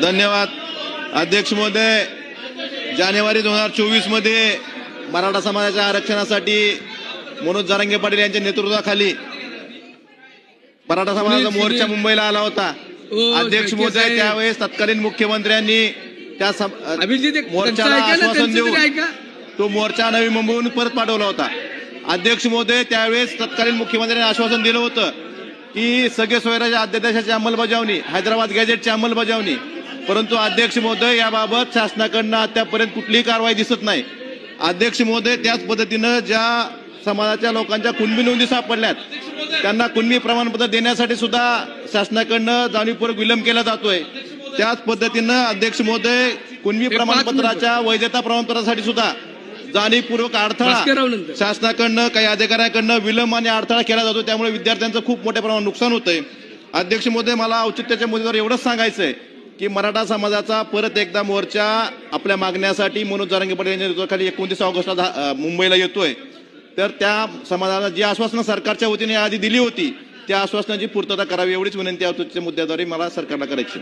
धन्यवाद अध्यक्ष महोदय. जानेवारी 2024 मध्ये मराठा समाजाच्या आरक्षणासाठी मनोज जरांगे पाटील यांच्या नेतृत्वाखाली मराठा समाजाचा मोर्चा मुंबईला आला होता. अध्यक्ष महोदय, त्यावेळेस तत्कालीन मुख्यमंत्र्यांनी त्या मोर्चाला आश्वासन देऊन तो मोर्चा नवी मुंबईहून परत पाठवला होता. अध्यक्ष महोदय, त्यावेळेस तत्कालीन मुख्यमंत्र्यांनी आश्वासन दिलं होतं की सगळे सोयराच्या अध्यादेशाची अंमलबजावणी, हैदराबाद गॅजेटची अंमलबजावणी, परंतु अध्यक्ष महोदय याबाबत शासनाकडनं आतापर्यंत कुठलीही कारवाई दिसत नाही. अध्यक्ष महोदय, त्याच पद्धतीनं ज्या समाजाच्या लोकांच्या कुणबी नोंदी सापडल्यात त्यांना कुणबी प्रमाणपत्र देण्यासाठी सुद्धा शासनाकडनं जाणीवपूर्वक विलंब केला जातोय. त्याच पद्धतीनं अध्यक्ष महोदय, कुणबी प्रमाणपत्राच्या वैधता प्रमाणपत्रासाठी सुद्धा जाणीवपूर्वक अडथळा शासनाकडनं काही अधिकाऱ्यांकडनं विलंब आणि अडथळा केला जातो. त्यामुळे विद्यार्थ्यांचं खूप मोठ्या प्रमाणात नुकसान होतंय. अध्यक्ष महोदय, मला औचित्याच्या मुद्द्यावर एवढंच सांगायचंय की मराठा समाजाचा परत एकदा मोर्चा आपल्या मागण्यासाठी मनोज जरांगे पाटील यांच्या नेतृत्वाखाली 29 ऑगस्टला मुंबईला येतोय. तर त्या समाजाला जी आश्वासनं सरकारच्या वतीने आधी दिली होती त्या आश्वासनाची पूर्तता करावी एवढीच विनंती औचित्याच्या मुद्द्याद्वारे मला सरकारला करायची.